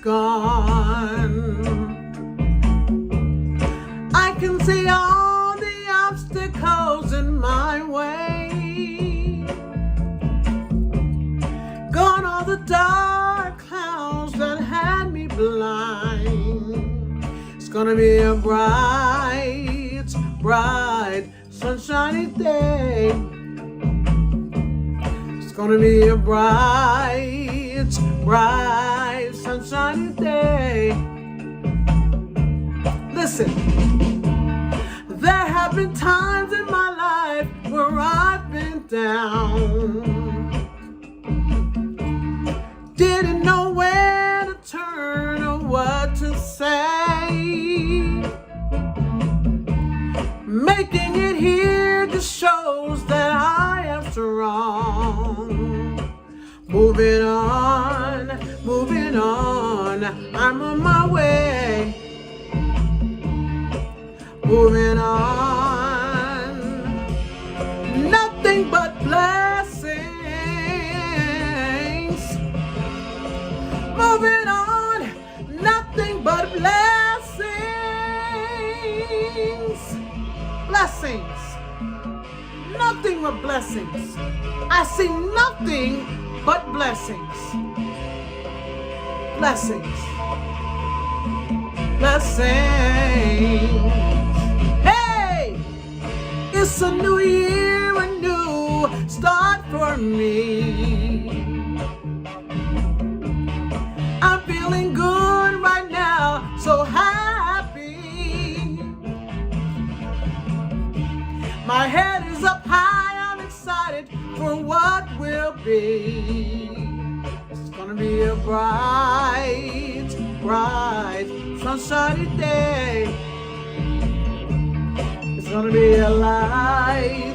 gone. I can see all the obstacles in my way. Gone all the dark clouds that had me blind. It's gonna be a bright, bright, sunshiny day. It's gonna be a bright, bright, sunshiny day. Listen, there have been times in my life where I've been down. Didn't know where to turn or what to say. Making it here just shows that I am strong. Moving on, I'm on my way. Moving on, nothing but blessings. Moving on, nothing but blessings. Blessings. Nothing but blessings. I see nothing but blessings. Blessings. Blessings. Hey! It's a new year, a new start for me. I'm feeling good right now, so happy. My head is up high, I'm excited for what will be. It's gonna be a bright, bright, sunshiny day. It's gonna be a light,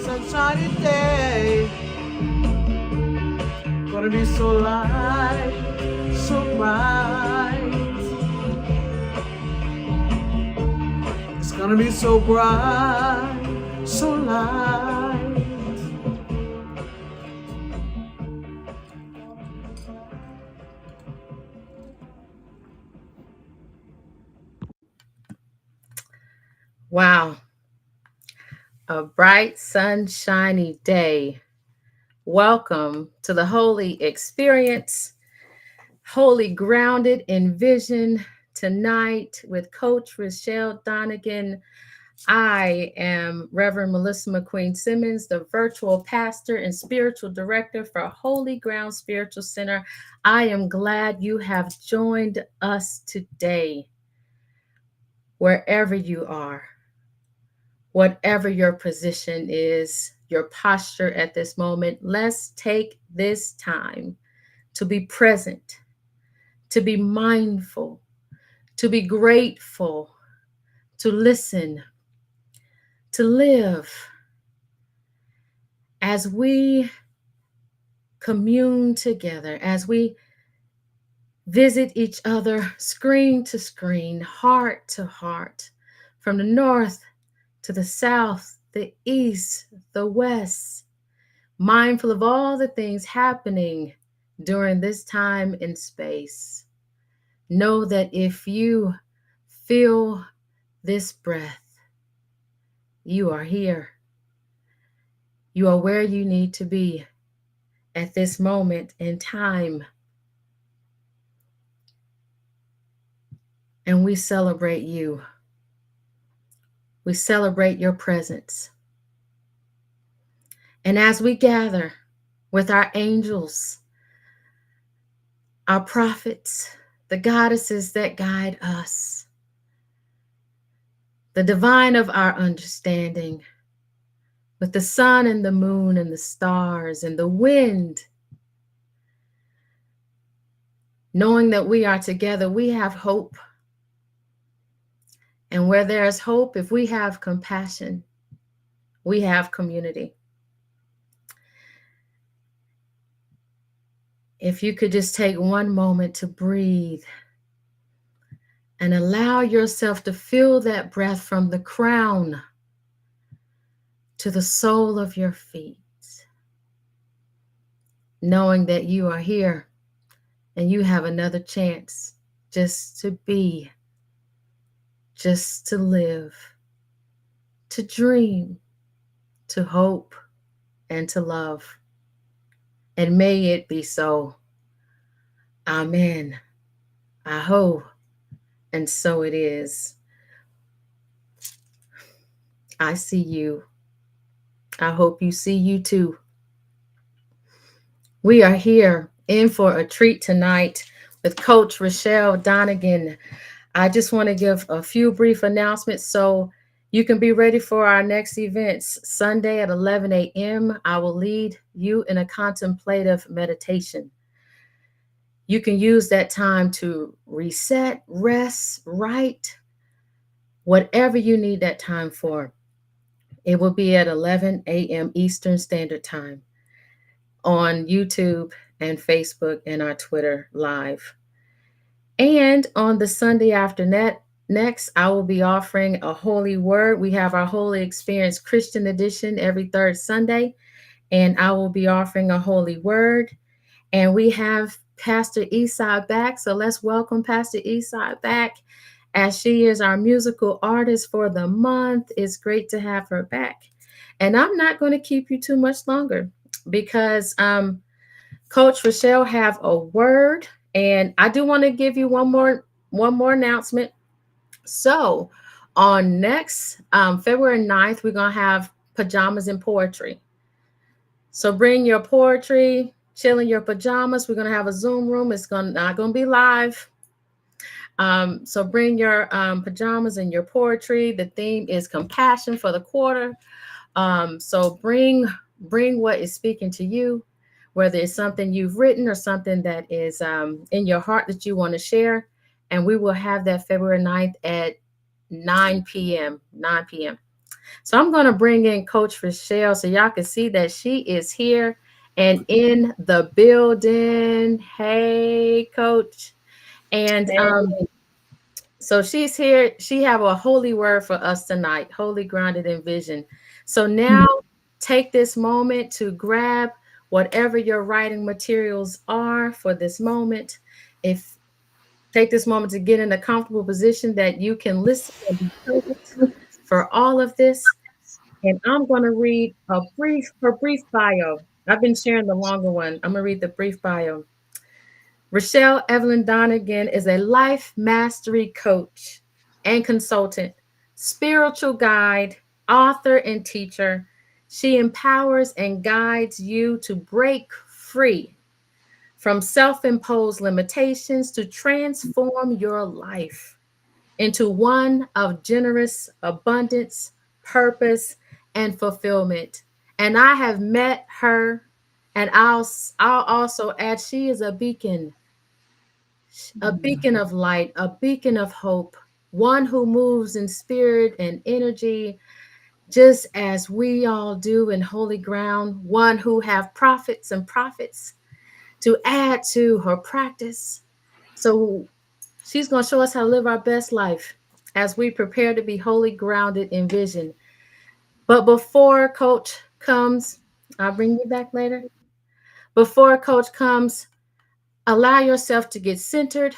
sunshiny day. Gonna be so light, so bright. It's gonna be so bright, so light. Wow. A bright, sunshiny day. Welcome to the Holy Experience, Holy Grounded in Vision tonight with Coach Richelle Donigan. I am Reverend Melissa McQueen Simmons, the virtual pastor and spiritual director for Holy Ground Spiritual Center. I am glad you have joined us today, wherever you are, whatever your position is, your posture at this moment. Let's take this time to be present, to be mindful, to be grateful, to listen, to live as we commune together, as we visit each other screen to screen, heart to heart, from the north to the south, the east, the west, mindful of all the things happening during this time and space. Know that if you feel this breath, you are here. You are where you need to be at this moment in time. And we celebrate you. We celebrate your presence. And as we gather with our angels, our prophets, the goddesses that guide us, the divine of our understanding, with the sun and the moon and the stars and the wind, knowing that we are together, we have hope. And where there is hope, if we have compassion, we have community. If you could just take one moment to breathe and allow yourself to feel that breath from the crown to the sole of your feet, knowing that you are here and you have another chance just to be, just to live, to dream, to hope, and to love. And may it be so. Amen. Aho. And so it is. I see you. I hope you see you too. We are here in for a treat tonight with Coach Richelle Donigan. I just want to give a few brief announcements so you can be ready for our next events. Sunday at 11 a.m., I will lead you in a contemplative meditation. You can use that time to reset, rest, write, whatever you need that time for. It will be at 11 a.m. Eastern Standard Time on YouTube and Facebook and our Twitter Live. And on the Sunday after next, I will be offering a holy word. We have our Holy Experience Christian edition every third Sunday, and I will be offering a holy word. And we have Pastor Esai back, so let's welcome Pastor Esai back, as she is our musical artist for the month. It's great to have her back. And I'm not going to keep you too much longer because Coach Richelle have a word, and I do want to give you one more announcement. So on next February 9th, we're going to have pajamas and poetry. So bring your poetry, chill in your pajamas. We're going to have a Zoom room. It's not going to be live. So bring your pajamas and your poetry. The theme is compassion for the quarter. So bring what is speaking to you, whether it's something you've written or something that is in your heart that you want to share. And we will have that February 9th at 9 p.m. So I'm going to bring in Coach Richelle so y'all can see that she is here and in the building. Hey, Coach. And so she's here. She have a holy word for us tonight, holy, grounded in vision. So now take this moment to grab whatever your writing materials are for this moment. Take this moment to get in a comfortable position that you can listen and be present for all of this. And I'm going to read her brief bio. I've been sharing the longer one. I'm going to read the brief bio. Richelle Evelyn Donigan is a life mastery coach and consultant, spiritual guide, author, and teacher. She empowers and guides you to break free from self-imposed limitations to transform your life into one of generous abundance, purpose, and fulfillment. And I have met her, and I'll also add she is a beacon of light, a beacon of hope, one who moves in spirit and energy, just as we all do in holy ground, one who have prophets and prophets to add to her practice. So she's going to show us how to live our best life as we prepare to be wholly grounded in vision. But before Coach comes, I'll bring you back later. Before Coach comes, allow yourself to get centered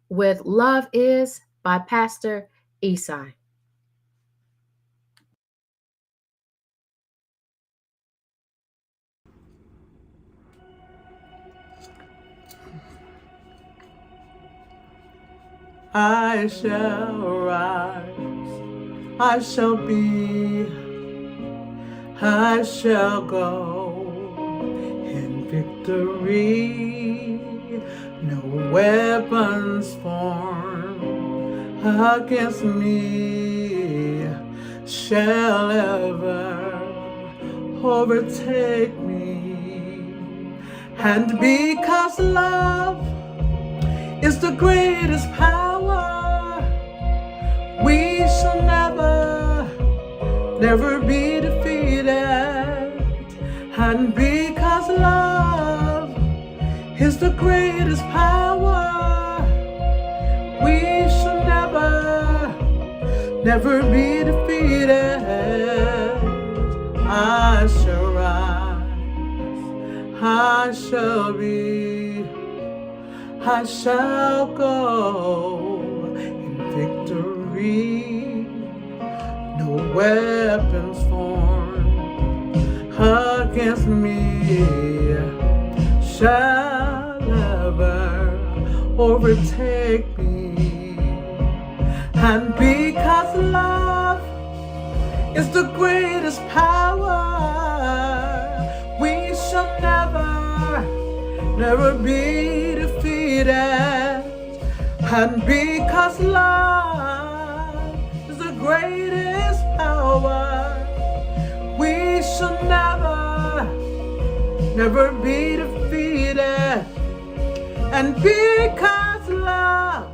with Love Is by Pastor Esai. I shall rise, I shall be, I shall go in victory. No weapons formed against me shall ever overtake me. And because love is the greatest power, we shall never be defeated. And because love is the greatest power, we shall never be defeated. I shall rise, I shall be, I shall go in victory. No weapons formed against me shall ever overtake me. And because love is the greatest power, we shall never be defeated. And because love is the greatest power, we shall never be defeated. And because love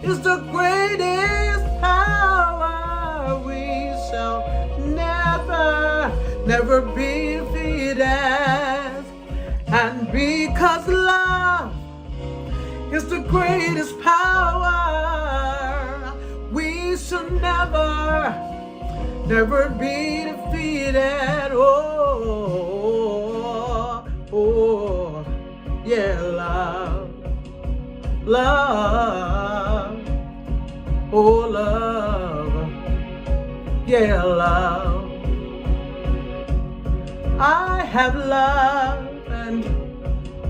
is the greatest power, we shall never be defeated. And because love is the greatest power, we shall never be defeated. Oh, yeah, love, oh, love, yeah, love. I have love and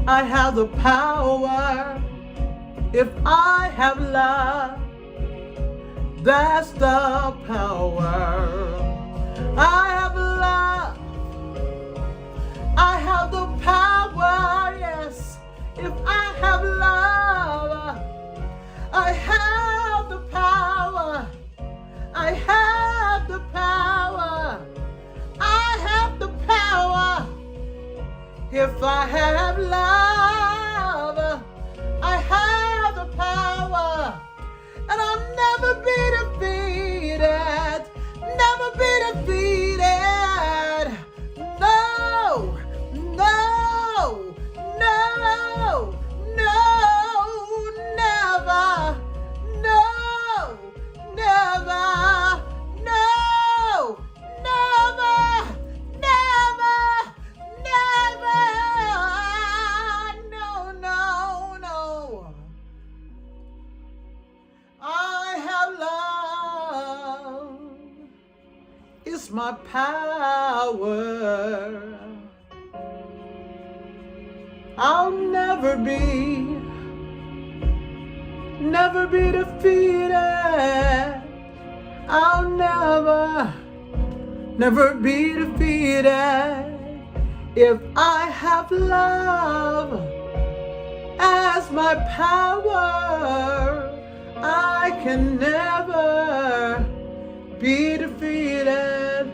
I have the power. If I have love, that's the power. I have love, I have the power, yes. If I have love, I have the power. I have the power. I have the power. If I have love, I have the power. And I'll never be defeated. Never be defeated. No, no, no, no, never. No, never. No, never, never, never. No, no, no. I have love. It's my power. I'll never be defeated. I'll never be defeated. If I have love as my power, I can never be defeated.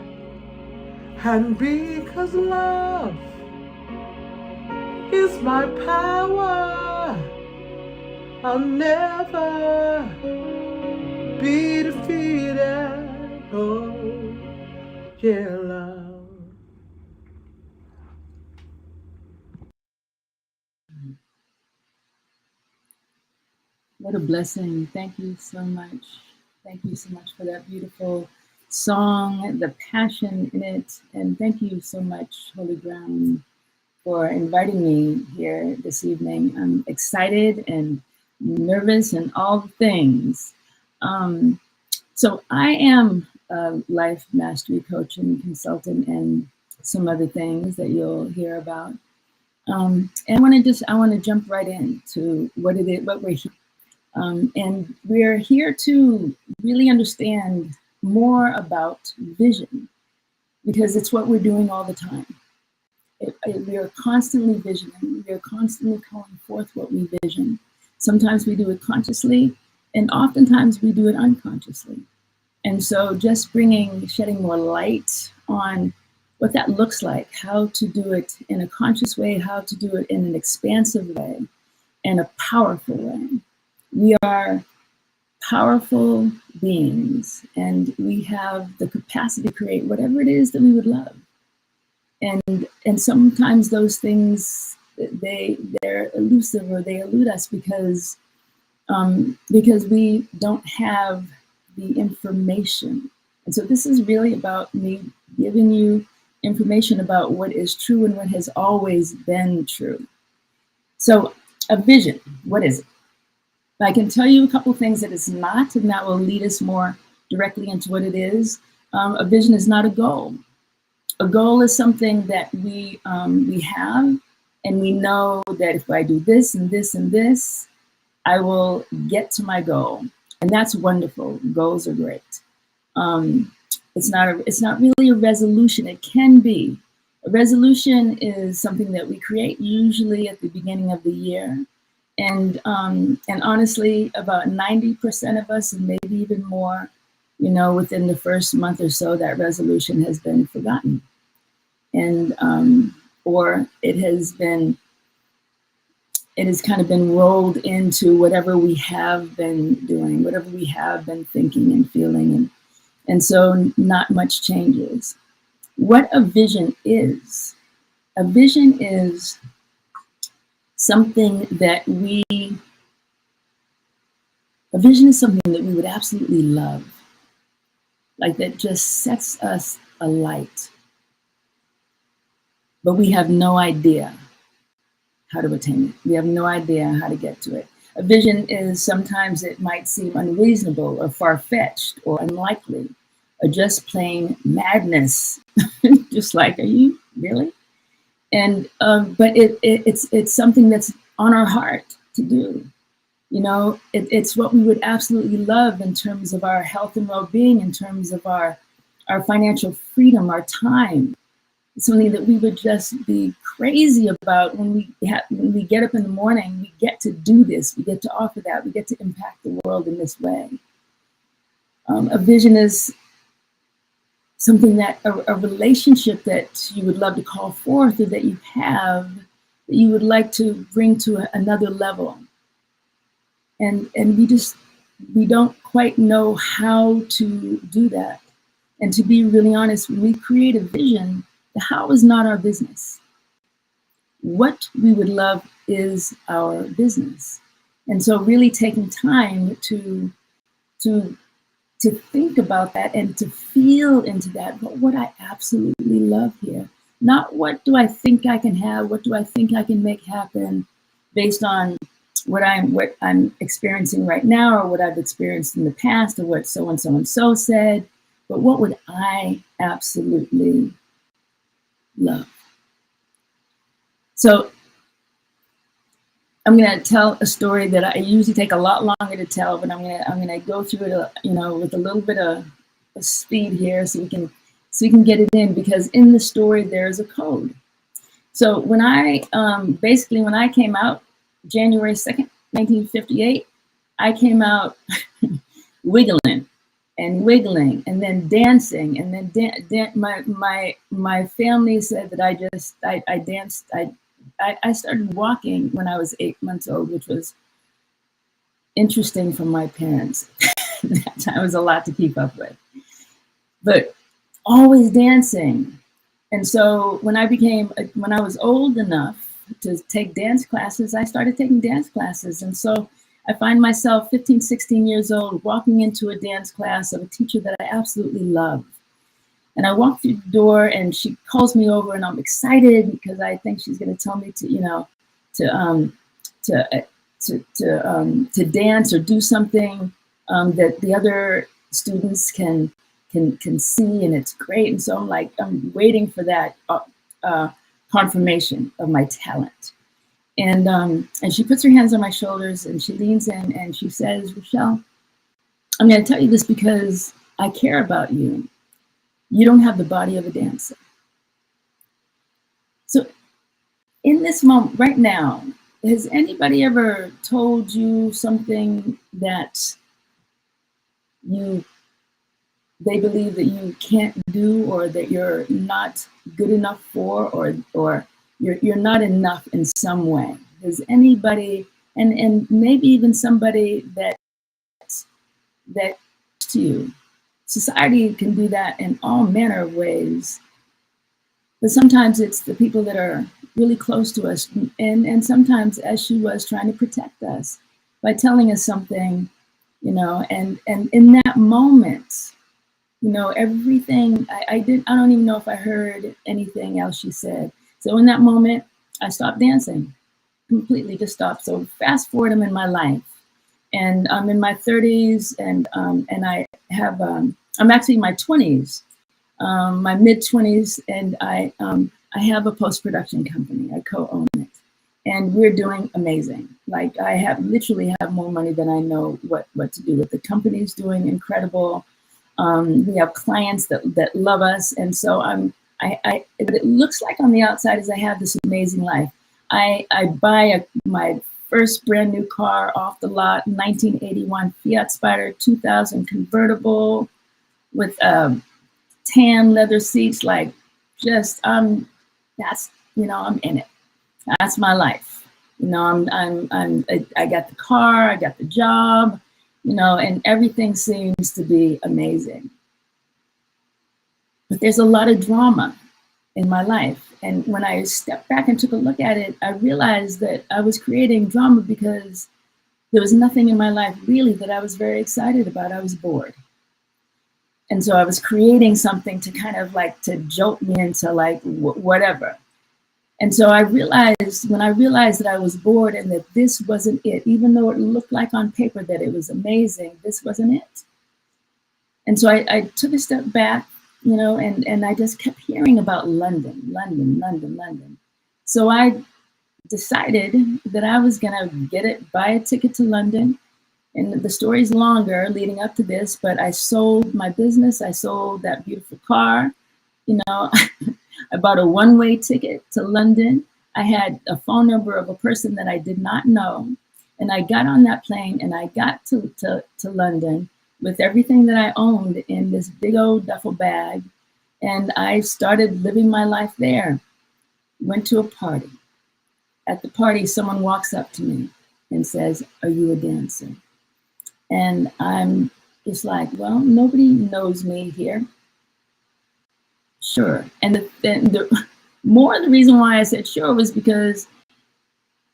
And because love is my power, I'll never be defeated. Oh, yeah, love. What a blessing. Thank you so much. Thank you so much for that beautiful song, the passion in it. And thank you so much, Holy Ground, for inviting me here this evening. I'm excited and nervous and all the things. So I am a life mastery coach and consultant and some other things that you'll hear about. And I want to jump right into what we're here. And we're here to really understand more about vision, because it's what we're doing all the time. We are constantly visioning. We are constantly calling forth what we vision. Sometimes we do it consciously, and oftentimes we do it unconsciously. And so just shedding more light on what that looks like, how to do it in a conscious way, how to do it in an expansive way, and a powerful way. We are powerful beings, and we have the capacity to create whatever it is that we would love. And sometimes those things, they're elusive, or they elude us because we don't have the information. And so this is really about me giving you information about what is true and what has always been true. So a vision, what is it? I can tell you a couple things that it's not, and that will lead us more directly into what it is. A vision is not a goal. A goal is something that we have, and we know that if I do this and this and this, I will get to my goal, and that's wonderful. Goals are great. It's not really a resolution. It can be. A resolution is something that we create usually at the beginning of the year. And honestly, about 90% of us, and maybe even more, within the first month or so, that resolution has been forgotten. And, or it has kind of been rolled into whatever we have been doing, whatever we have been thinking and feeling. And so not much changes. What a vision is something that we would absolutely love, like that just sets us alight, but we have no idea how to attain it. We have no idea how to get to it. A vision is, sometimes it might seem unreasonable or far-fetched or unlikely or just plain madness. Just like, are you really? And but it's something that's on our heart to do. It's what we would absolutely love in terms of our health and well-being, in terms of our financial freedom, our time. It's something that we would just be crazy about when we get up in the morning. We get to do this. We get to offer that. We get to impact the world in this way. A vision is something that a relationship that you would love to call forth, or that you have, that you would like to bring to another level. And we don't quite know how to do that. And to be really honest, when we create a vision, the how is not our business. What we would love is our business. And so really taking time to think about that and to feel into that, but what I absolutely love here. Not what do I think I can have, what do I think I can make happen based on what I'm experiencing right now, or what I've experienced in the past, or what so and so said, but what would I absolutely love? So I'm going to tell a story that I usually take a lot longer to tell, but I'm going to go through it, with a little bit of speed here, so we can get it in, because in the story there's a code. So when I came out January 2nd, 1958, I came out wiggling and then dancing, and then my family said that I danced. I started walking when I was 8 months old, which was interesting for my parents. That time was a lot to keep up with, but always dancing. And so when I was old enough to take dance classes, I started taking dance classes. And so I find myself 15, 16 years old, walking into a dance class of a teacher that I absolutely love. And I walk through the door, and she calls me over, and I'm excited because I think she's going to tell me to dance or do something that the other students can see, and it's great. And so I'm waiting for that confirmation of my talent. And she puts her hands on my shoulders, and she leans in, and she says, "Richelle, I'm going to tell you this because I care about you. You don't have the body of a dancer." So in this moment right now, has anybody ever told you something that they believe that you can't do, or that you're not good enough for, or you're not enough in some way? Has anybody, and maybe even somebody that to you? Society can do that in all manner of ways, but sometimes it's the people that are really close to us, and sometimes, as she was, trying to protect us by telling us something, and in that moment, everything, I don't even know if I heard anything else she said. So in that moment, I stopped dancing, completely just stopped. So fast forward, I'm in my life, and I'm in my 30s, and I have I'm actually in my 20s, my mid 20s, and I have a post-production company. I co-own it, and we're doing amazing. Like, I have literally have more money than I know what to do with. The company's doing incredible. We have clients that love us, and so but it looks like on the outside is I have this amazing life. I buy my first brand new car off the lot, 1981 Fiat Spider 2000 convertible with tan leather seats. Like, just that's, I'm in it. That's my life. I got the car, I got the job, and everything seems to be amazing. But there's a lot of drama in my life. And when I stepped back and took a look at it, I realized that I was creating drama because there was nothing in my life really that I was very excited about. I was bored. And so I was creating something to kind of like to jolt me into like whatever. And so when I realized that I was bored and that this wasn't it, even though it looked like on paper that it was amazing, this wasn't it. And so I took a step back, and I just kept hearing about London. So I decided that I was gonna buy a ticket to London. And the story's longer leading up to this, but I sold my business. I sold that beautiful car. I bought a one-way ticket to London. I had a phone number of a person that I did not know. And I got on that plane and I got to London with everything that I owned in this big old duffel bag. And I started living my life there. Went to a party. At the party, someone walks up to me and says, "Are you a dancer?" And I'm just like, well, nobody knows me here. Sure. And the reason why I said sure was because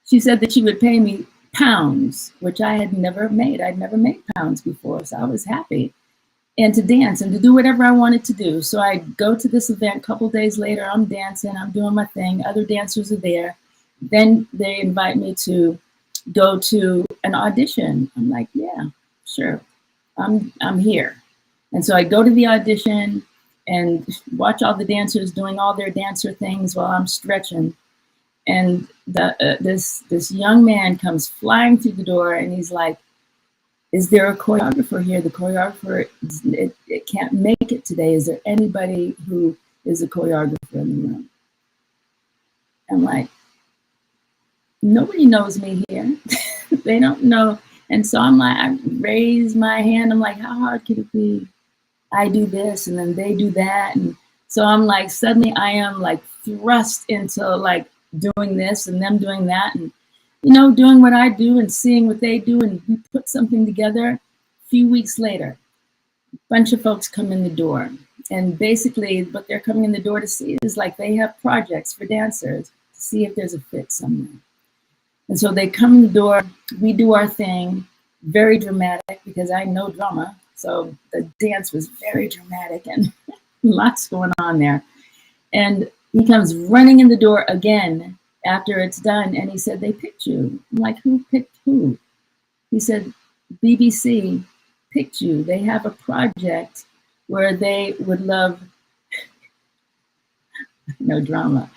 she said that she would pay me pounds, which I had never made. I'd never made pounds before, so I was happy. And to dance and to do whatever I wanted to do. So I go to this event. A couple days later, I'm dancing, I'm doing my thing. Other dancers are there. Then they invite me to go to an audition. I'm like, yeah, sure, I'm here. And so I go to the audition and watch all the dancers doing all their dancer things while I'm stretching. And this young man comes flying through the door and he's like, "Is there a choreographer here? The choreographer, it can't make it today. Is there anybody who is a choreographer in the room?" I'm like, nobody knows me here. They don't know. And so I'm like, I raise my hand. I'm like, how hard could it be? I do this and then they do that. And so I'm like, suddenly I am like thrust into like doing this and them doing that. And, doing what I do and seeing what they do. And we put something together. A few weeks later, a bunch of folks come in the door. And basically what they're coming in the door to see is like they have projects for dancers to see if there's a fit somewhere. And so they come in the door, we do our thing, very dramatic because I know drama. So the dance was very dramatic and lots going on there. And he comes running in the door again after it's done. And he said, "They picked you." I'm like, "Who picked who?" He said, "BBC picked you. They have a project where they would love," no drama.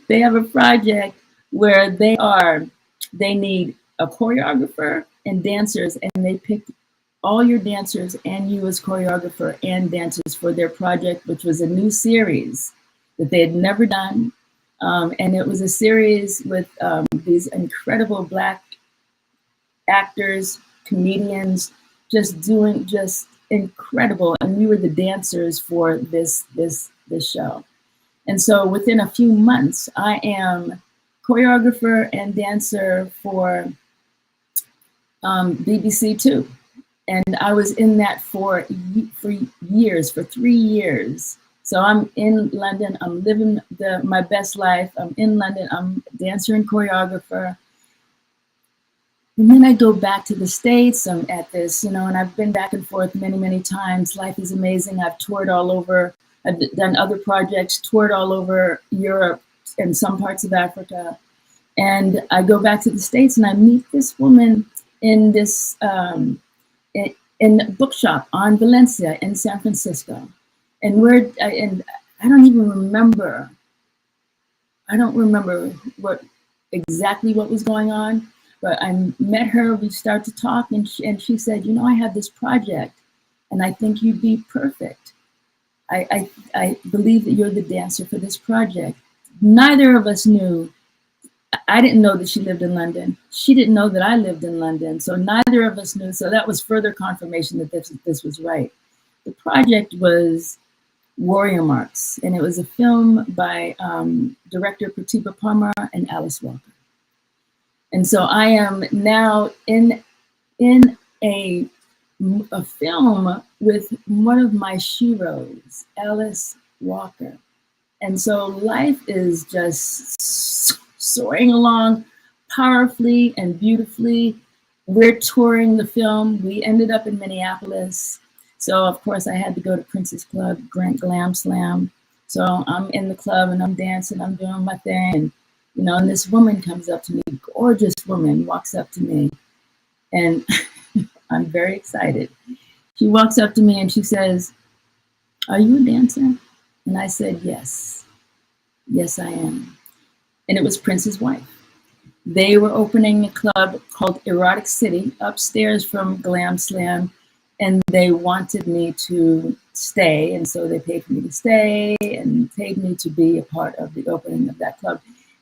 "They have a project where they need a choreographer and dancers, and they picked all your dancers and you as choreographer and dancers for their project," which was a new series that they had never done. And it was a series with these incredible Black actors, comedians, just doing just incredible. And we were the dancers for this show. And so within a few months, I am choreographer and dancer for BBC Two. And I was in that for years, for 3 years. So I'm in London, I'm living my best life. I'm in London, I'm dancer and choreographer. And then I go back to the States, I'm at this, and I've been back and forth many, many times. Life is amazing. I've toured all over. I've done other projects, toured all over Europe and some parts of Africa. And I go back to the States and I meet this woman in this in a bookshop on Valencia in San Francisco. And I don't even remember. I don't remember exactly what was going on, but I met her, we started to talk, and she said, you know, I have this project and I think you'd be perfect. I believe that you're the dancer for this project. Neither of us knew. I didn't know that she lived in London. She didn't know that I lived in London. So neither of us knew. So that was further confirmation that this was right. The project was Warrior Marks, and it was a film by director Pratibha Parmar and Alice Walker. And so I am now in a film with one of my sheroes, Alice Walker. And so life is just soaring along powerfully and beautifully. We're touring the film. We ended up in Minneapolis. So of course I had to go to Prince's Club, Glam Slam. So I'm in the club and I'm dancing, I'm doing my thing. And, you know, and this woman comes up to me, gorgeous woman, walks up to me. And I'm very excited. She walks up to me and she says, "Are you a dancer?" And I said, "Yes. Yes, I am." And it was Prince's wife. They were opening a club called Erotic City upstairs from Glam Slam, and they wanted me to stay. And so they paid for me to stay and paid me to be a part of the opening of that club.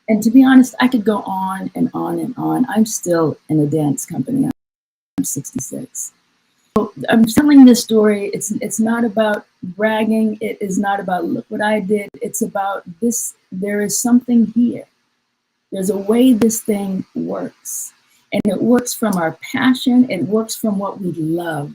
And to be honest, I could go on and on and on. I'm still in a dance company. I'm 66. So I'm telling this story. It's not about bragging. It is not about look what I did. It's about this. There is something here. There's a way this thing works. And it works from our passion. It works from what we love.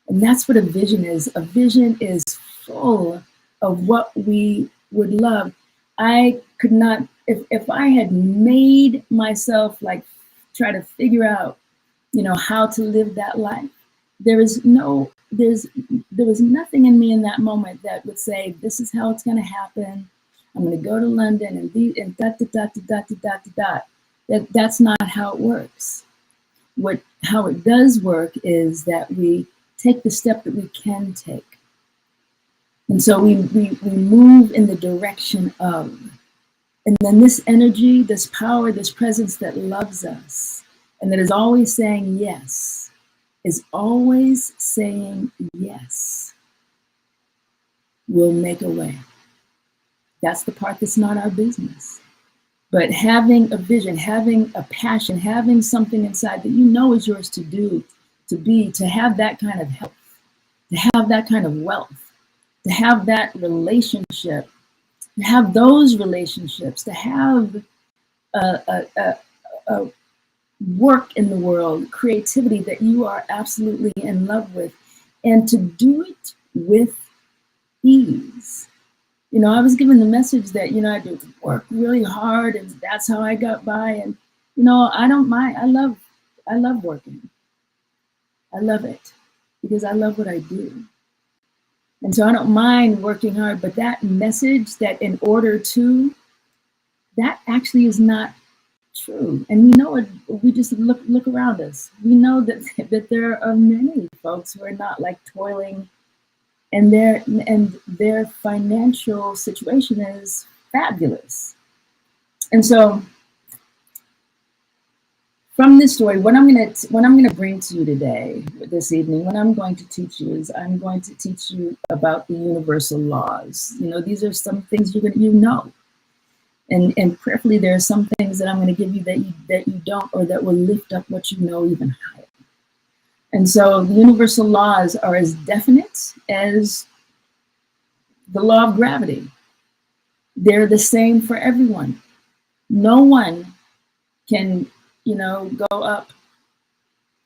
And that's what a vision is. A vision is full of what we would love. I could not, if I had made myself like try to figure out, you know, how to live that life, there was nothing in me in that moment that would say, this is how it's going to happen. I'm going to go to London and dot, dot, dot, dot, dot, dot, dot. That's not how it works. How it does work is that we take the step that we can take. And so we move in the direction of. And then this energy, this power, this presence that loves us and that is always saying yes, is always saying yes, will make a way. That's the part that's not our business. But having a vision, having a passion, having something inside that you know is yours to do, to be, to have that kind of health, to have that kind of wealth, to have that relationship, to have those relationships, to have a work in the world, creativity that you are absolutely in love with, and to do it with ease. You know, I was given the message that, you know, I had to work really hard and that's how I got by. And, you know, I don't mind. I love working. I love it because I love what I do. And so I don't mind working hard, but that message that in order to, that actually is not true. And we know it, we just look around us. We know that there are many folks who are not like toiling and their financial situation is fabulous. And so from this story, what I'm gonna bring to you today, this evening, what I'm going to teach you is I'm going to teach you about the universal laws. You know, these are some things you know. And prayerfully, there are some things that I'm going to give you that you don't, or that will lift up what you know even higher. And so the universal laws are as definite as the law of gravity. They're the same for everyone. No one can, you know, go up,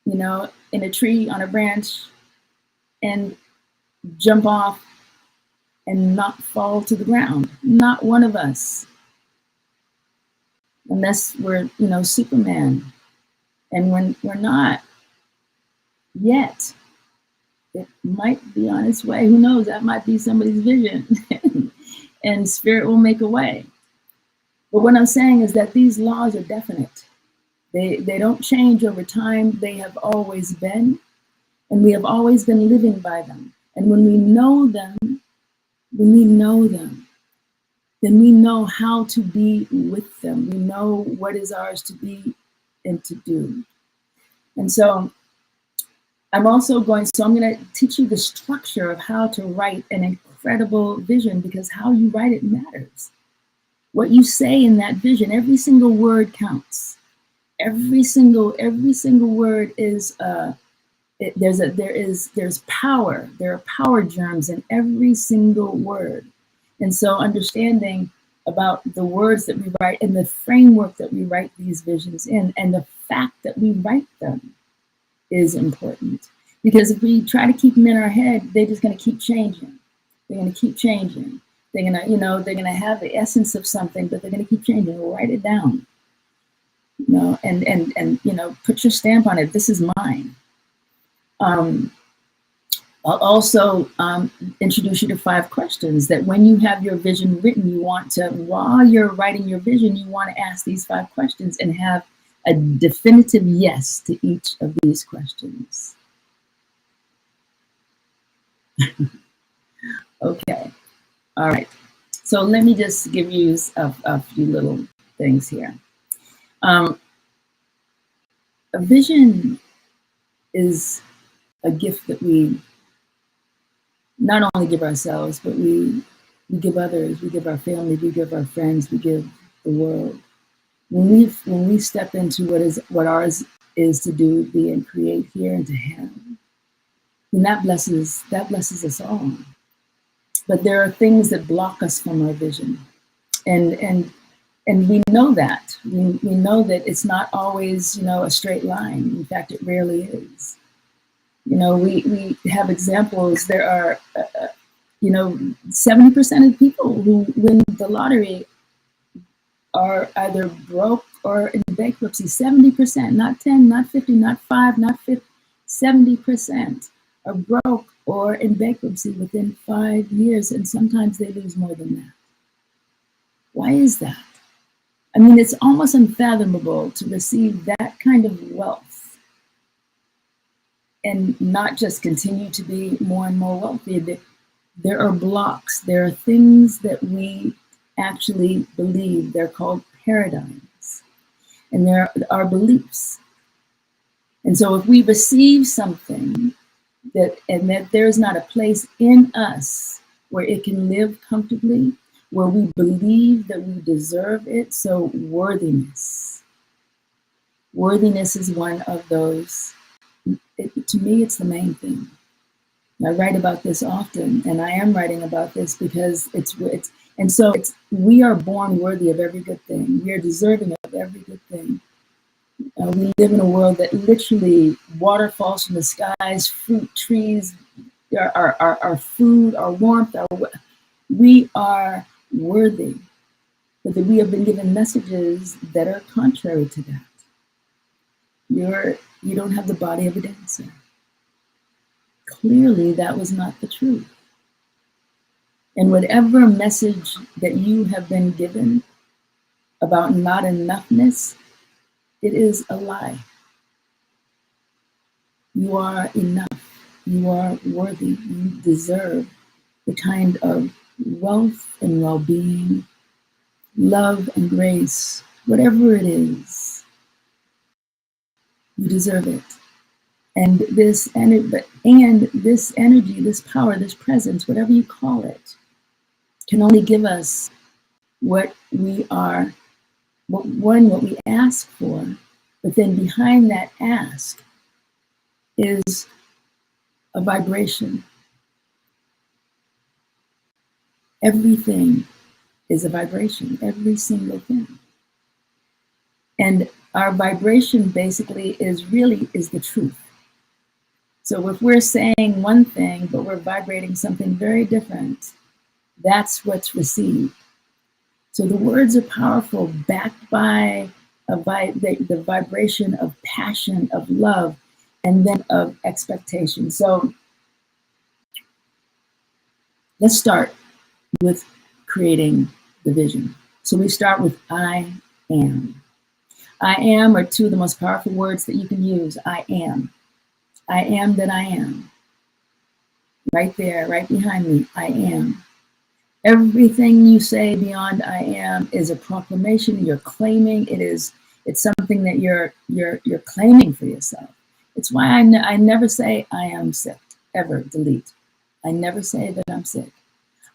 you know, in a tree on a branch and jump off and not fall to the ground. Not one of us. Unless we're, you know, Superman. And when we're not yet, it might be on its way. Who knows? That might be somebody's vision. And spirit will make a way. But what I'm saying is that these laws are definite. They don't change over time. They have always been, and we have always been living by them. And when we know them, then we know how to be with them. We know what is ours to be and to do. And so I'm going to teach you the structure of how to write an incredible vision, because how you write it matters. What you say in that vision, every single word counts. Every single word is there's power. There are power germs in every single word. And so understanding about the words that we write and the framework that we write these visions in, and the fact that we write them, is important. Because if we try to keep them in our head, they're just going to keep changing. They're going to keep changing. They're going to, they're going to have the essence of something, but they're going to keep changing. Write it down. And put your stamp on it. This is mine. I'll also introduce you to 5 questions that when you have your vision written, while you're writing your vision, you want to ask these 5 questions and have a definitive yes to each of these questions. Okay. All right. So let me just give you a few little things here. A vision is a gift that we not only give ourselves, but we give others, we give our family, we give our friends, we give the world. When we step into what ours is to do, be, and create here and to have, then that blesses us all. But there are things that block us from our vision, and we know that. We know that it's not always a straight line. In fact, it rarely is. We have examples. There are 70% of people who win the lottery are either broke or in bankruptcy. 70%, not 10, not 50, not 5, not 50. 70% are broke or in bankruptcy within 5 years, and sometimes they lose more than that. Why is that? I mean, it's almost unfathomable to receive that kind of wealth and not just continue to be more and more wealthy. There are blocks. There are things that we actually believe. They're called paradigms. And there are beliefs. And so if we receive something that there is not a place in us where it can live comfortably, where we believe that we deserve it. So worthiness is one of those. To me, it's the main thing. I write about this often, and I am writing about this because we are born worthy of every good thing. We are deserving of every good thing. We live in a world that literally water falls from the skies, fruit, trees, our food, our warmth. We are worthy, but that we have been given messages that are contrary to that. You don't have the body of a dancer. Clearly, that was not the truth. And whatever message that you have been given about not enoughness, it is a lie. You are enough. You are worthy. You deserve the kind of wealth and well-being, love and grace, whatever it is. You deserve it. And this energy, this power, this presence, whatever you call it, can only give us what we are, what we ask for, but then behind that ask is a vibration. Everything is a vibration, every single thing. And our vibration basically is the truth. So if we're saying one thing, but we're vibrating something very different, that's what's received. So the words are powerful, backed by the vibration of passion, of love, and then of expectation. So let's start with creating the vision. So we start with I am. I am are two of the most powerful words that you can use. I am. I am that I am. Right there, right behind me, I am. Everything you say beyond I am is a proclamation. You're claiming it's something that you're claiming for yourself. It's why I never say I am sick, ever, delete. I never say that I'm sick.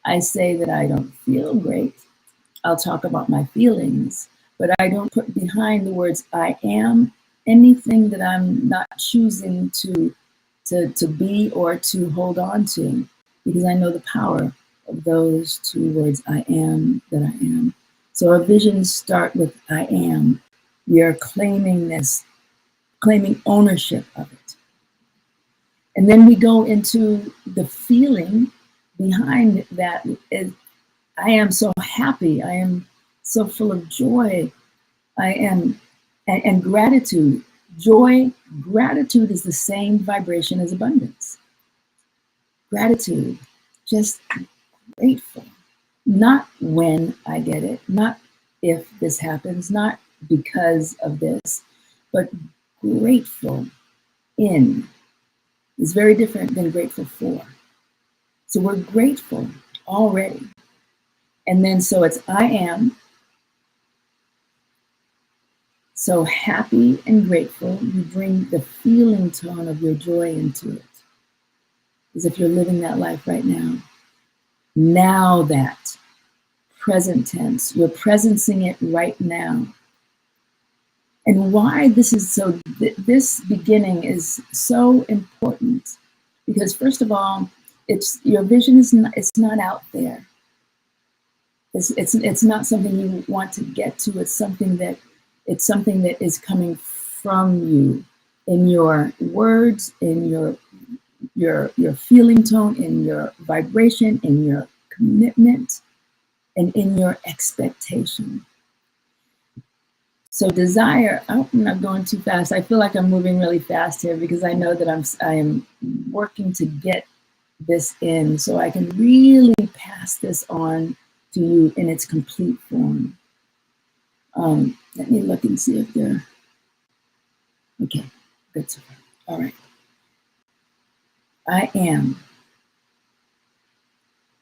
I say that I don't feel great. I'll talk about my feelings, but I don't put behind the words I am anything that I'm not choosing to be or to hold on to, because I know the power of those two words, I am that I am. So our visions start with I am. We are claiming this, claiming ownership of it. And then we go into the feeling behind that. I am so happy. I am so full of joy. I am, and gratitude. Joy, gratitude is the same vibration as abundance. Gratitude, just grateful. Not when I get it, not if this happens, not because of this, but grateful in is very different than grateful for. So we're grateful already. And then so it's I am so happy and grateful. You bring the feeling tone of your joy into it, as if you're living that life right now. Now that, present tense, you're presencing it right now. And why this is so, this beginning is so important, because first of all, it's your vision is not, it's not out there. It's not something you want to get to. It's something that is coming from you in your words, in your feeling tone, in your vibration, in your commitment, and in your expectation. So desire, I'm not going too fast. I feel like I'm moving really fast here because I know that I am working to get this in so I can really pass this on to you in its complete form. Let me look and see if they're, okay, good so far. All right. I am.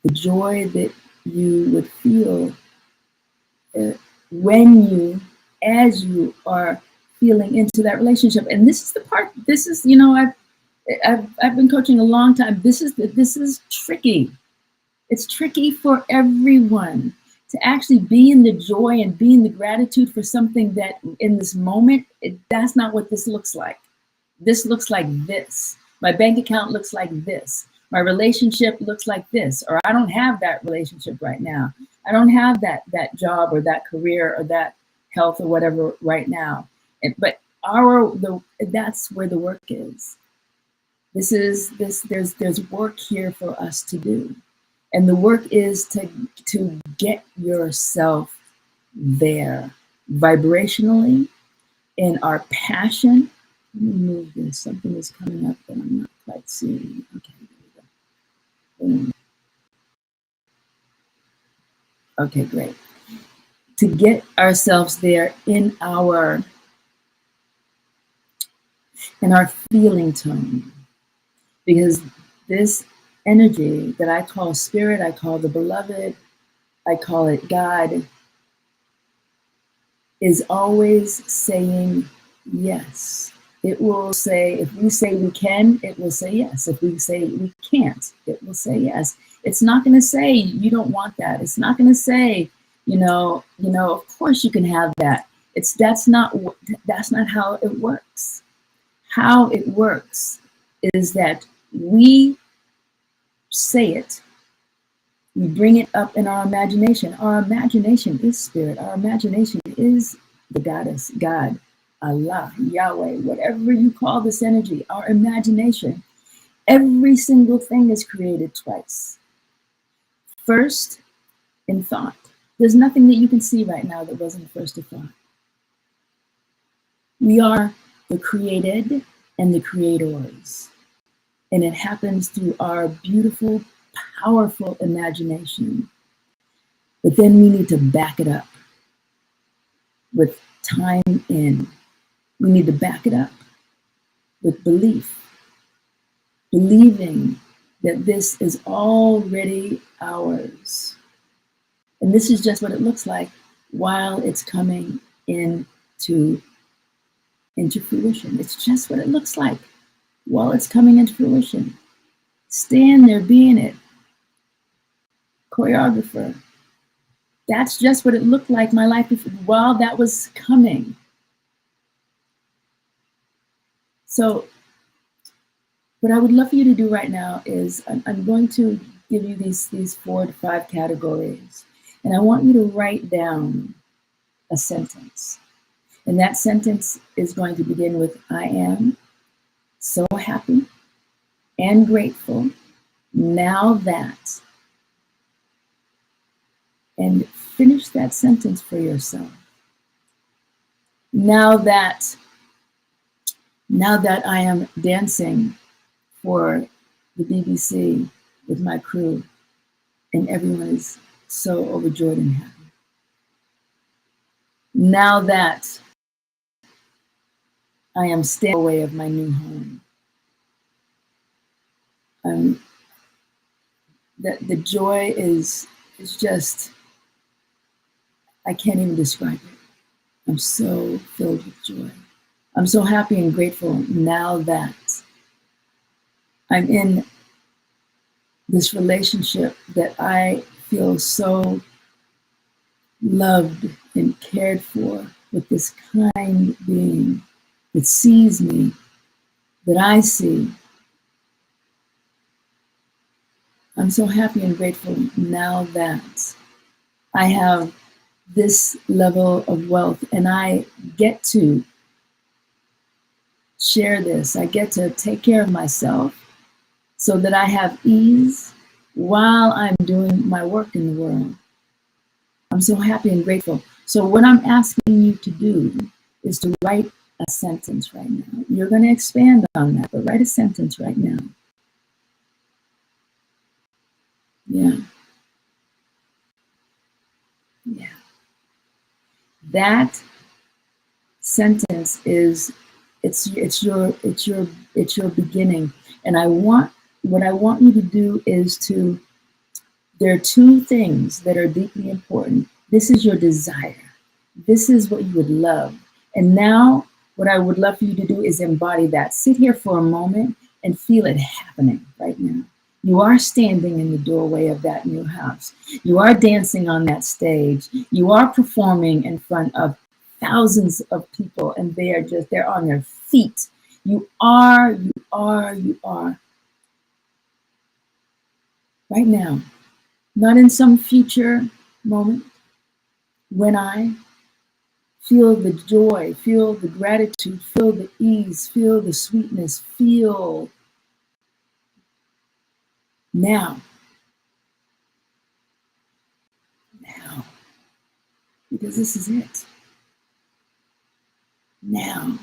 The joy that you would feel as you are feeling into that relationship. And this is the part, this is, I've been coaching a long time. This is tricky. It's tricky for everyone to actually be in the joy and be in the gratitude for something that in this moment, that's not what this looks like. This looks like this. My bank account looks like this. My relationship looks like this, or I don't have that relationship right now. I don't have that job or that career or that health or whatever right now. But that's where the work is. There's work here for us to do. And the work is to get yourself there vibrationally in our passion. Let me move this. Something is coming up that I'm not quite seeing. Okay, there we go. Okay, great. To get ourselves there in our feeling tone. Because this energy that I call spirit, I call the beloved, I call it God, is always saying yes. It will say, if we say we can, it will say yes. If we say we can't, it will say yes. It's not going to say you don't want that. It's not going to say, of course you can have that. That's not how it works. How it works is that we say it, we bring it up in our imagination. Our imagination is spirit. Our imagination is the goddess, God, Allah, Yahweh, whatever you call this energy, our imagination. Every single thing is created twice. First, in thought. There's nothing that you can see right now that wasn't first a thought. We are the created and the creators. And it happens through our beautiful, powerful imagination. But then we need to back it up. with time in. We need to back it up with belief, believing that this is already ours. And this is just what it looks like while it's coming into fruition. It's just what it looks like while it's coming into fruition. Stand there being it. Choreographer. That's just what it looked like my life while that was coming. So what I would love for you to do right now is I'm going to give you these 4 to 5 categories. And I want you to write down a sentence. And that sentence is going to begin with, I am so happy and grateful now that. And finish that sentence for yourself. Now that I am dancing for the BBC with my crew and everyone is so overjoyed and happy. Now that I am staying away of my new home. The joy is just, I can't even describe it. I'm so filled with joy. I'm so happy and grateful now that I'm in this relationship that I feel so loved and cared for with this kind being that sees me, that I see. I'm so happy and grateful now that I have this level of wealth and I get to share this. I get to take care of myself so that I have ease while I'm doing my work in the world. I'm so happy and grateful. So what I'm asking you to do is to write a sentence right now. You're going to expand on that, but write a sentence right now. Yeah. Yeah. That sentence is it's your beginning. And what I want you to do is there are 2 things that are deeply important. This is your desire. This is what you would love. And now what I would love for you to do is embody that. Sit here for a moment and feel it happening right now. You are standing in the doorway of that new house. You are dancing on that stage. You are performing in front of thousands of people and they're on their feet. You are. Right now, not in some future moment when I feel the joy, feel the gratitude, feel the ease, feel the sweetness, feel now. Now. Because this is it. Now.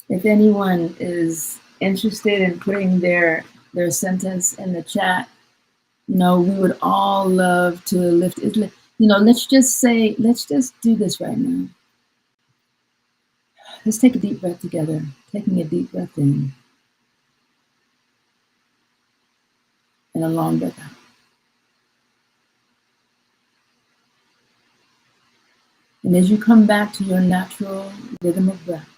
If anyone is interested in putting their sentence in the chat, we would all love to lift it. Let's just do this right now. Let's take a deep breath together. Taking a deep breath in and a long breath out. And as you come back to your natural rhythm of breath,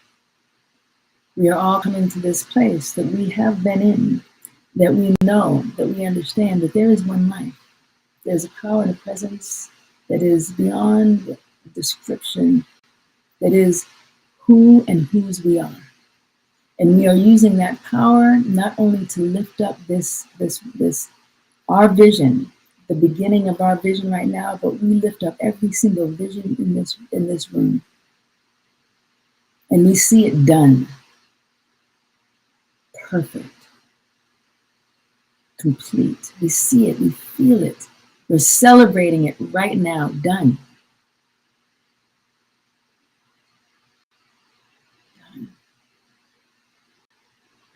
we are all coming to this place that we have been in, that we know, that we understand that there is one life. There's a power and a presence that is beyond description, that is who and whose we are. And we are using that power not only to lift up our vision, the beginning of our vision right now, but we lift up every single vision in this room. And we see it done. Perfect. Complete. We see it. We feel it. We're celebrating it right now. Done.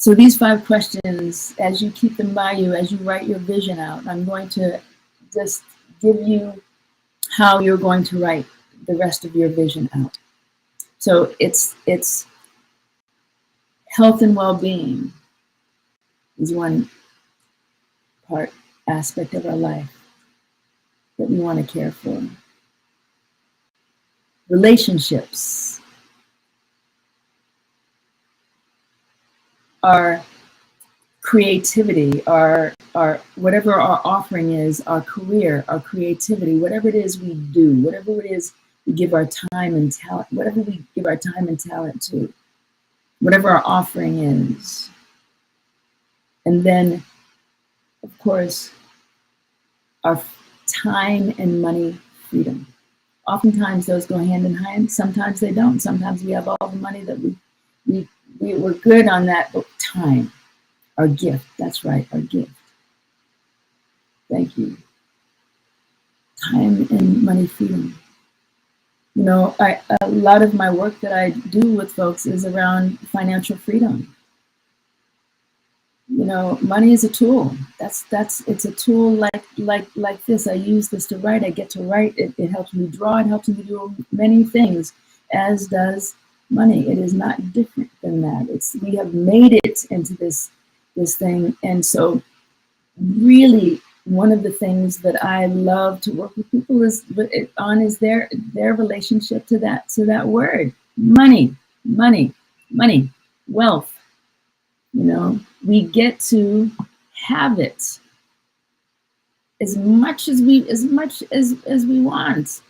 So these 5 questions, as you keep them by you, as you write your vision out, I'm going to just give you how you're going to write the rest of your vision out. So it's health and well-being is one aspect of our life that we want to care for. Relationships, our creativity, our whatever our offering is, our career, our creativity, whatever it is we do, whatever it is we give our time and talent, whatever we give our time and talent to, whatever our offering is. And then, of course, our time and money freedom. Oftentimes those go hand in hand. Sometimes they don't. Sometimes we have all the money that we're good on that, but time, our gift. That's right, our gift. Thank you. Time and money freedom. You know, a lot of my work that I do with folks is around financial freedom. You know, money is a tool. It's a tool like this. I use this to write. I get to write. It helps me draw. It helps me do many things, as does money. It is not different than that. We have made it into this thing. And so really one of the things that I love to work with people is their relationship to that word. Money, wealth. You know, we get to have it as much as we want,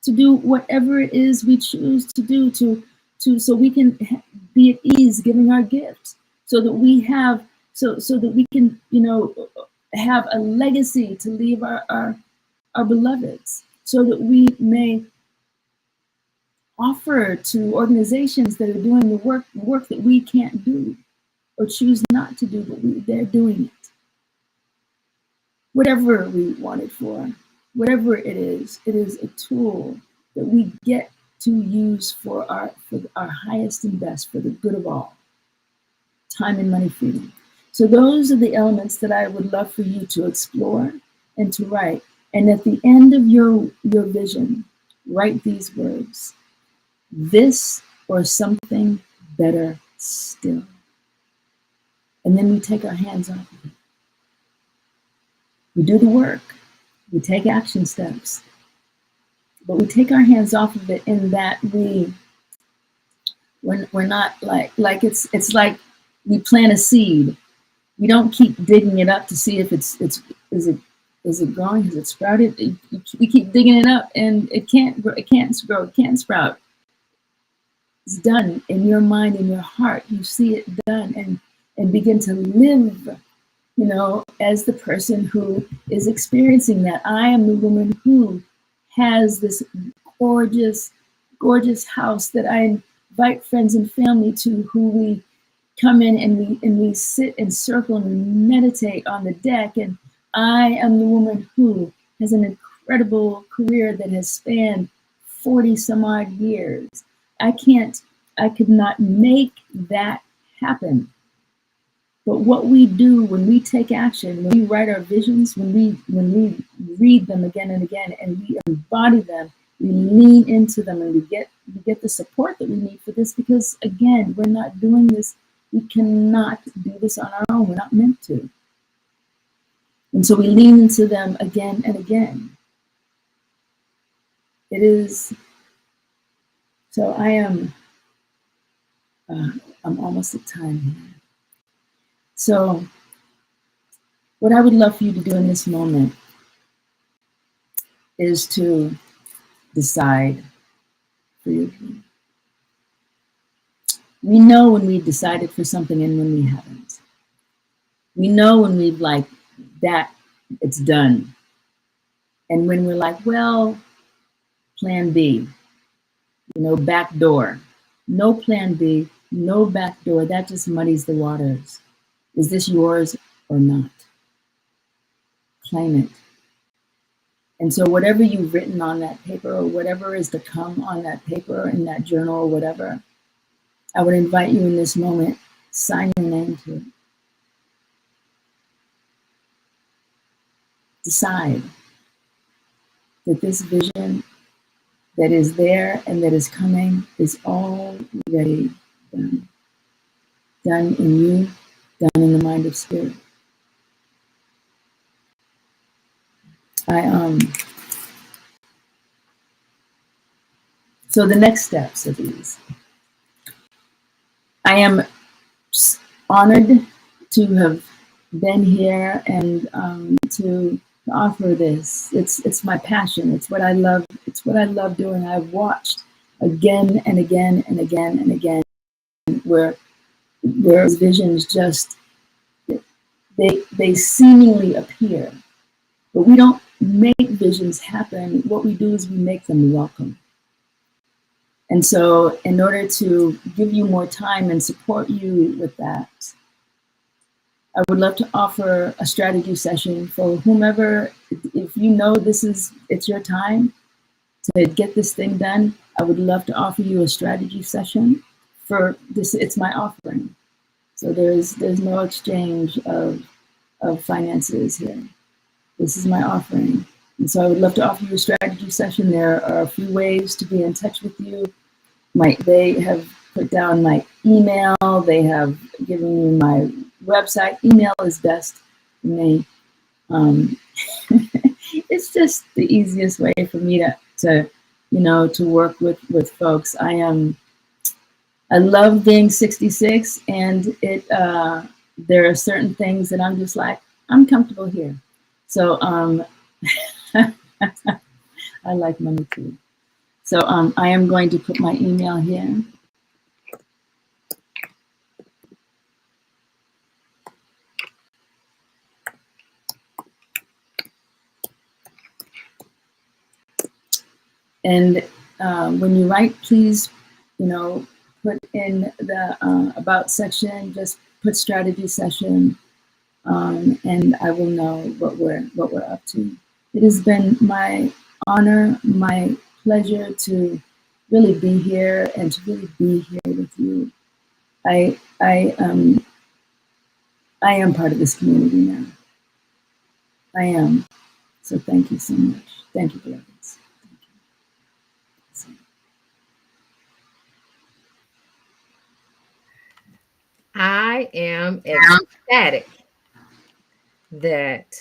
to do whatever it is we choose to do, so we can be at ease giving our gifts, so that we have so that we can, you know, have a legacy to leave our beloveds, so that we may offer to organizations that are doing the work that we can't do or choose not to do, but they're doing it. Whatever we want it for, whatever it is a tool that we get to use for our highest and best, for the good of all. Time and money freedom. So those are the elements that I would love for you to explore and to write. And at the end of your vision, write these words: this or something better still. And then we take our hands off of it. We do the work. We take action steps. But we take our hands off of it in that we're not like it's like we plant a seed. We don't keep digging it up to see if is it growing? Has it sprouted? We keep digging it up and it can't grow, it can't sprout. It's done in your mind, in your heart. You see it done and begin to live, you know, as the person who is experiencing that. I am the woman who has this gorgeous, gorgeous house that I invite friends and family to, who we come in and we sit and circle and meditate on the deck. And I am the woman who has an incredible career that has spanned 40 some odd years. I could not make that happen. But what we do when we take action, when we write our visions, when we read them again and again, and we embody them, we lean into them, and we get the support that we need for this. Because again, we're not doing this. We cannot do this on our own. We're not meant to. And so we lean into them again and again. It is. So I am. I'm almost at time here. So what I would love for you to do in this moment is to decide for your dream. We know when we've decided for something and when we haven't. We know when we've like that, it's done. And when we're like, well, plan B, you know, back door. No plan B, no back door. That just muddies the waters. Is this yours or not? Claim it. And so whatever you've written on that paper, or whatever is to come on that paper, in that journal, or whatever, I would invite you in this moment sign your name to it. Decide that this vision that is there and that is coming is already done. Done in you, done in the mind of spirit. So the next steps of these. I am honored to have been here and to offer this. It's my passion. It's what I love. It's what I love doing. I've watched again and again and again and again where visions just they seemingly appear, but we don't make visions happen. What we do is we make them welcome. And so in order to give you more time and support you with that, I would love to offer a strategy session for whomever, if you know it's your time to get this thing done, I would love to offer you a strategy session for this. It's my offering. So there's no exchange of finances here. This is my offering. And so I would love to offer you a strategy session. There are a few ways to be in touch with you. They have put down my email. They have given you my website. Email is best for me. It's just the easiest way for me to work with folks. I love being 66, and there are certain things that I'm just like, I'm comfortable here. So I like money too. So I am going to put my email here. And when you write, please, put in the about section, just put strategy session, and I will know what we're up to. It has been my honor, my pleasure to really be here and to really be here with you. I am part of this community now. I am. So thank you so much. Thank you, beloveds. Thank you. I am ecstatic that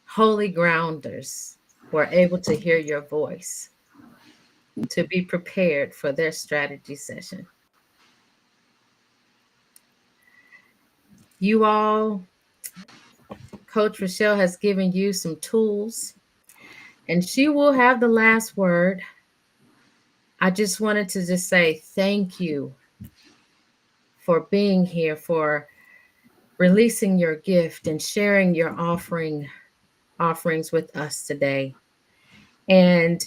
Holy Grounders were able to hear your voice, to be prepared for their strategy session. You all, Coach Richelle has given you some tools, and she will have the last word. I just wanted to just say thank you for being here, for releasing your gift and sharing your offerings with us today. And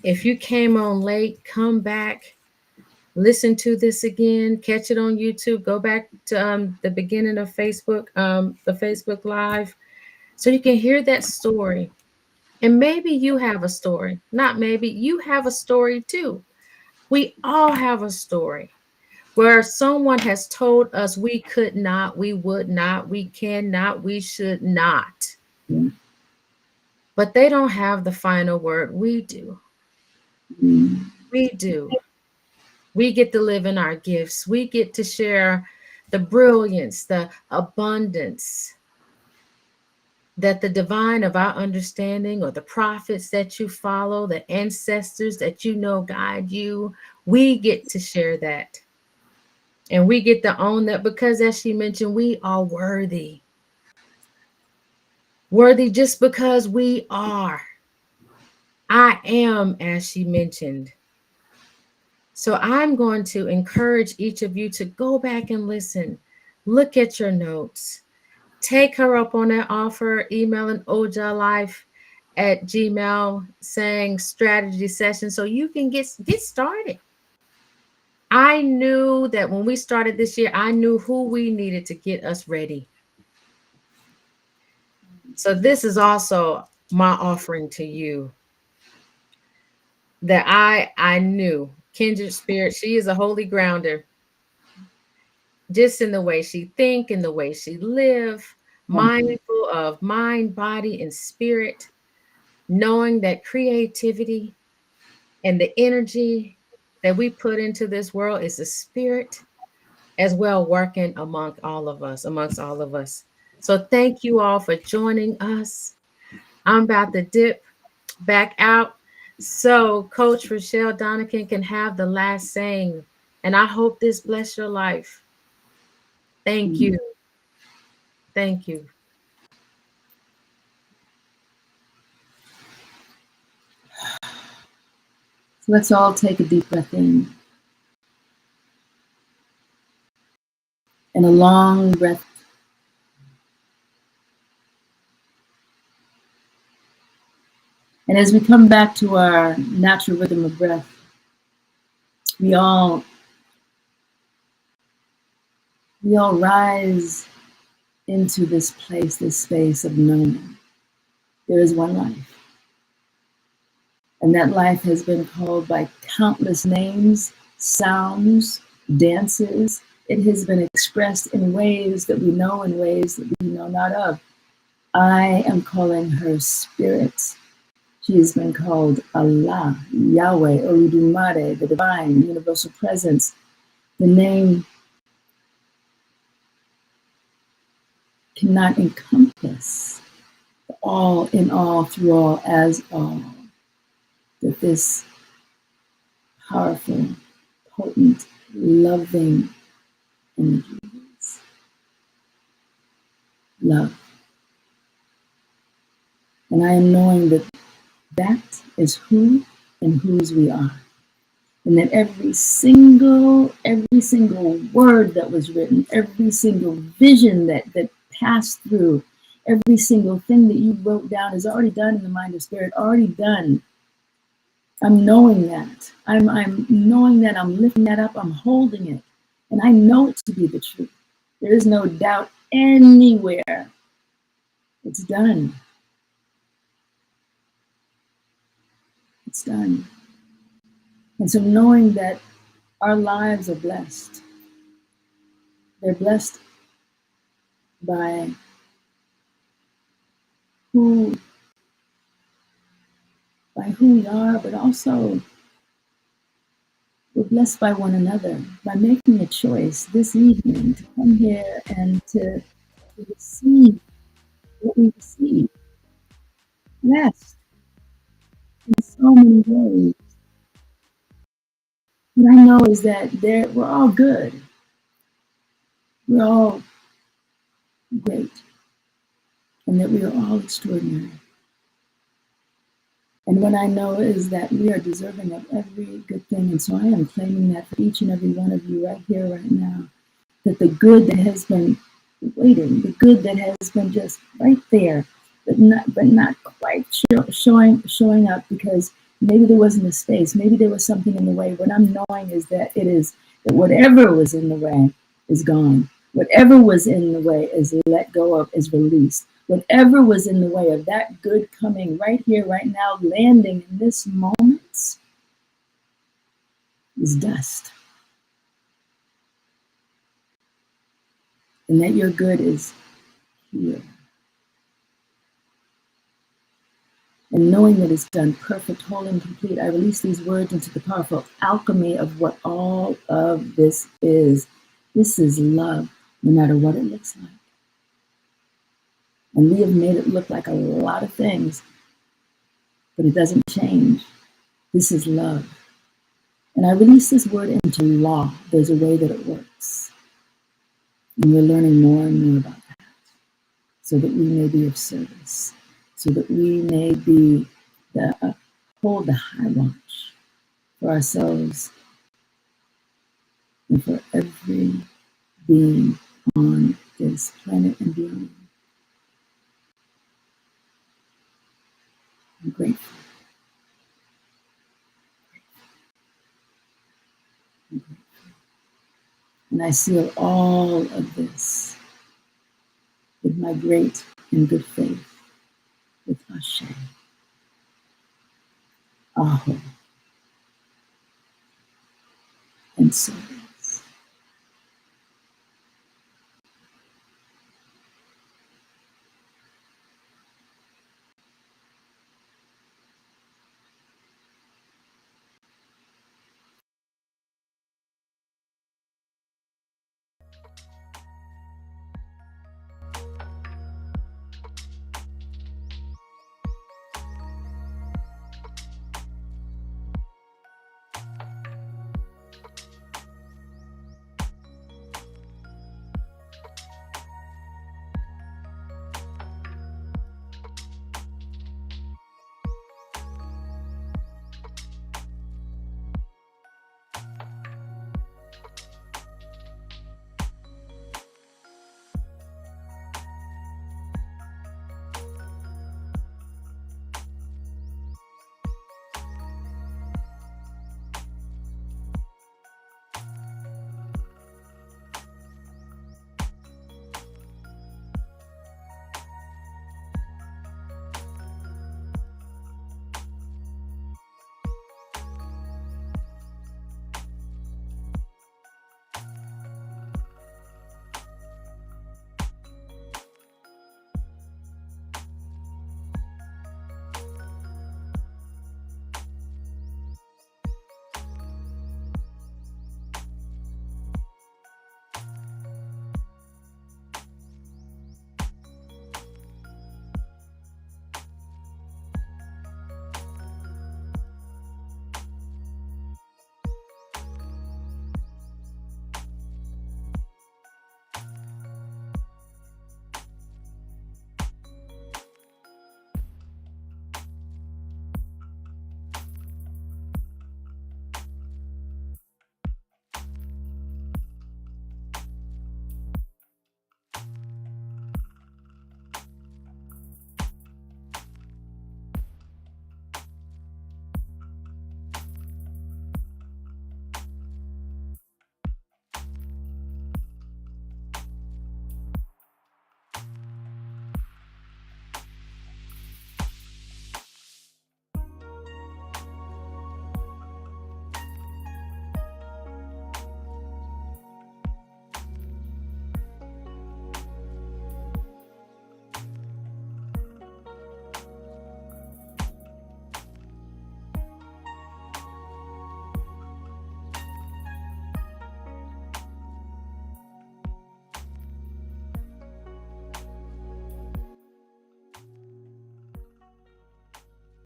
if you came on late, come back, listen to this again, catch it on YouTube, go back to the beginning of Facebook, the Facebook Live, so you can hear that story. And maybe you have a story. Not maybe, you have a story too. We all have a story where someone has told us we could not, we would not, we cannot, we should not. Mm. But they don't have the final word. We do. Mm. We do. We get to live in our gifts. We get to share the brilliance, the abundance that the divine of our understanding, or the prophets that you follow, the ancestors that you know guide you, we get to share that. And we get to own that because, as she mentioned, we are worthy. Worthy just because we are. I am, as she mentioned. So I'm going to encourage each of you to go back and listen. Look at your notes. Take her up on that offer. Email an OJAHLife@gmail saying strategy session so you can get started. I knew that when we started this year, I knew who we needed to get us ready. So this is also my offering to you, that I knew kindred spirit. She is a holy grounder. just in the way she think, in the way she live, Thank you. mindful of mind, body, and spirit, knowing that creativity and the energy that we put into this world is the spirit as well working amongst all of us. So thank you all for joining us. I'm about to dip back out so Coach Richelle Donigan can have the last saying. And I hope this bless your life. Thank you. Thank you. So let's all take a deep breath in and a long breath. And as we come back to our natural rhythm of breath, we all rise into this place, this space of knowing there is one life. And that life has been called by countless names, sounds, dances. It has been expressed in ways that we know and ways that we know not of. I am calling her spirit. She has been called Allah, Yahweh, Oludumare, the divine, universal presence. The name cannot encompass the all in all, through all, as all. That this powerful, potent, loving energy is love. And I am knowing that that is who and whose we are. And that every single word that was written, every single vision that passed through, every single thing that you wrote down is already done in the mind of spirit, already done. I'm knowing that. I'm knowing that, I'm lifting that up, I'm holding it. And I know it to be the truth. There is no doubt anywhere. It's done. It's done. And so knowing that our lives are blessed, they're blessed by who we are, but also we're blessed by one another, by making a choice this evening to come here and to receive what we receive. Blessed in so many ways. What I know is that we're all good. We're all great. And that we are all extraordinary. And what I know is that we are deserving of every good thing. And so I am claiming that for each and every one of you right here, right now, that the good that has been waiting, the good that has been just right there, but not quite showing up because maybe there wasn't a space, maybe there was something in the way. What I'm knowing is that that whatever was in the way is gone. Whatever was in the way is let go of, is released. Whatever was in the way of that good coming right here, right now, landing in this moment is dust. And that your good is here. And knowing that it's done perfect, whole, and complete, I release these words into the powerful alchemy of what all of this is. This is love, no matter what it looks like. And we have made it look like a lot of things, but it doesn't change. This is love. And I release this word into law. There's a way that it works. And we're learning more and more about that so that we may be of service, so that we may be hold the high watch for ourselves and for every being on this planet and beyond. I'm grateful. I'm grateful. And I seal all of this with my great and good faith, with Ashe, Aho, and so.